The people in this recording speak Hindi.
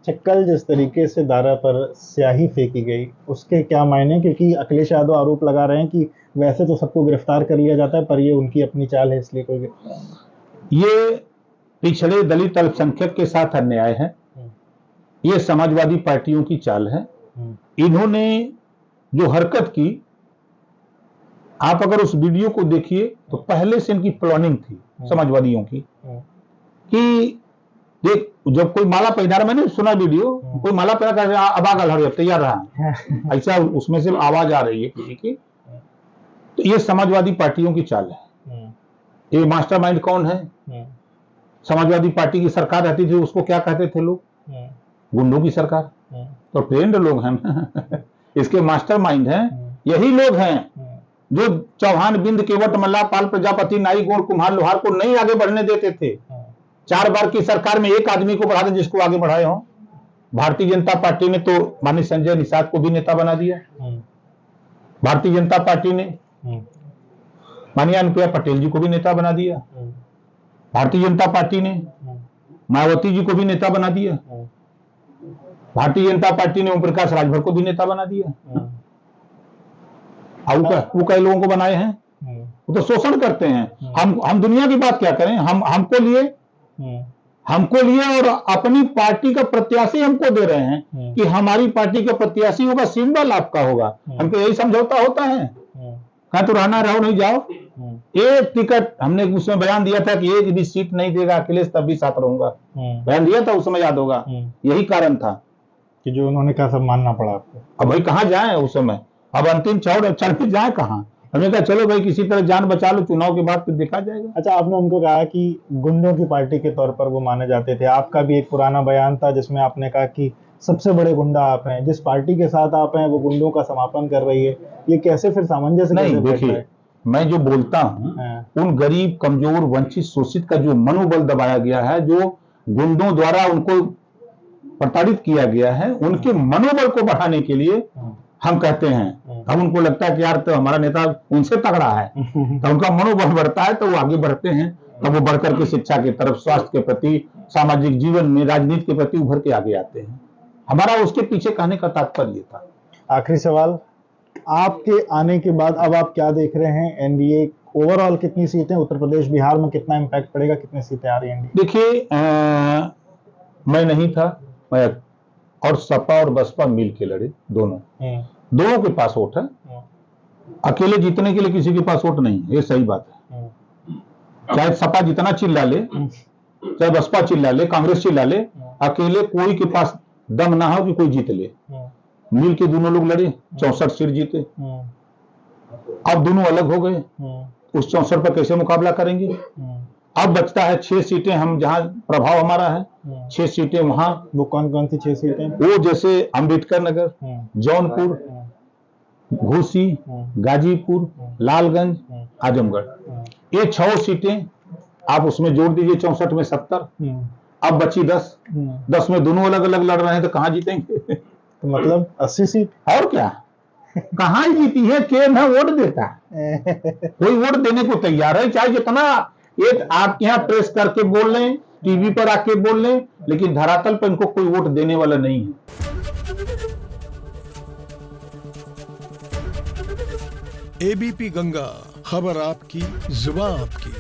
अच्छा, कल जिस तरीके से दारा पर स्याही फेंकी गई उसके क्या मायने, क्योंकि अखिलेश यादव आरोप लगा रहे हैं कि वैसे तो सबको गिरफ्तार कर लिया जाता है पर ये उनकी अपनी चाल है इसलिए कोई ये पिछड़े दलित अल्पसंख्यक के साथ अन्याय है, ये समाजवादी पार्टियों की चाल है। इन्होंने जो हरकत की, आप अगर उस वीडियो को देखिए तो पहले से इनकी प्लानिंग थी समाजवादियों की कि देख जब कोई माला पहना रहा, मैंने सुना वीडियो, कोई माला पहना कर अब आ गल तैयार रहा ऐसा उसमें से आवाज आ रही है किसी की। तो ये समाजवादी पार्टियों की चाल है। ये मास्टरमाइंड कौन है? समाजवादी पार्टी की सरकार रहती थी, उसको क्या कहते थे लोग? गुंडों की सरकार। तो ट्रेंड लोग हैं ना इसके मास्टरमाइंड हैं यही लोग हैं जो चौहान, बिंद, केवट, मल्ला, पाल, प्रजापति, नाई, गोड़, कुम्हार, लोहार को नहीं आगे बढ़ने देते थे। 4 बार की सरकार में एक आदमी को बढ़ा दे जिसको आगे बढ़ाए हो। भारतीय जनता पार्टी ने तो माननीय संजय निषाद को भी नेता बना दिया। भारतीय जनता पार्टी ने माननीय अनुप्रिया पटेल जी को भी नेता बना दिया। भारतीय जनता पार्टी ने मायावती जी को भी नेता बना दिया। भारतीय जनता पार्टी ने ओम प्रकाश राजभर को भी नेता बना दिया। वो कई लोगों को बनाए हैं, वो तो शोषण करते हैं। हम दुनिया की बात क्या करें, हमको लिए और अपनी पार्टी का प्रत्याशी हमको दे रहे हैं कि हमारी पार्टी का प्रत्याशी होगा, सिंबल आपका होगा। हमको यही समझौता होता है। कहा तो रहना रहो, नहीं जाओ। एक टिकट हमने उसमें बयान दिया था कि एक भी सीट नहीं देगा अखिलेश, तब भी साथ रहूंगा। बयान दिया था उस समय, याद होगा। यही कारण था कि जो उन्होंने कहा सब मानना पड़ा आपको। अब भाई कहां जाए उस समय, अब अंतिम चौड़ चल के जाए कहां? हमने कहा चलो भाई किसी तरह जान बचा लो, चुनाव के बाद फिर देखा जाएगा। अच्छा, आपने उनको कहा कि गुंडों की पार्टी के तौर पर वो माने जाते थे। आपका भी एक पुराना बयान था जिसमें आपने कहा कि सबसे बड़े गुंडा आप हैं, जिस पार्टी के साथ आप हैं वो गुंडों का समापन कर रही है। ये कैसे फिर सामंजस्य नहीं? देखिए, मैं जो बोलता हूं उन गरीब, कमजोर, वंचित, शोषित का जो मनोबल दबाया गया है, जो गुंडों द्वारा उनको प्रताड़ित किया गया है, उनके मनोबल को बढ़ाने के लिए हम कहते हैं। अब उनको लगता है कि यार तो हमारा नेता उनसे तगड़ा है तो उनका मनोबल बढ़ता है तो वो आगे बढ़ते हैं। तब वो बढ़कर के शिक्षा की तरफ, स्वास्थ्य के प्रति, सामाजिक जीवन में, राजनीति के प्रति उभर के आगे आते हैं। हमारा उसके पीछे कहने का तात्पर्य था। आखिरी सवाल, आपके आने के बाद अब आप क्या देख रहे हैं? एनडीए ओवरऑल कितनी सीटें, उत्तर प्रदेश, बिहार में कितना इम्पैक्ट पड़ेगा, कितनी सीटें आ रही हैं? देखिए, मैं नहीं था, मैं और सपा और बसपा मिल के लड़े, दोनों के पास वोट है। अकेले जीतने के लिए किसी के पास वोट नहीं है, ये सही बात है। चाहे सपा जितना चिल्ला ले, चाहे बसपा चिल्ला ले, कांग्रेस चिल्ला ले, अकेले कोई के पास दम ना हो कि कोई जीत ले। मिल के दोनों लोग लड़े, 64 सीट जीते। अब दोनों अलग हो गए, उस 64 पर कैसे मुकाबला करेंगे? अब बचता है 6 सीटें, हम जहां प्रभाव हमारा है 6 सीटें वहां। वो कौन कौन सी 6 सीटें? वो जैसे अंबेडकर नगर, जौनपुर, घोसी, गाजीपुर, लालगंज, आजमगढ़। ये 6 सीटें आप उसमें जोड़ दीजिए, 64 में 70, अब बची 10 में दोनों अलग अलग लड़ रहे हैं, तो कहां जीतेंगे? तो मतलब 80 सीट। और क्या, कहां ही जीती है? के ना वोट देता है, कोई वोट देने को तैयार है, चाहे जितना एक आपके यहाँ प्रेस करके बोल लें, टीवी पर आके बोल लें, लेकिन धरातल पर इनको कोई वोट देने वाला नहीं है। एबीपी गंगा, खबर आपकी, जुबान आपकी।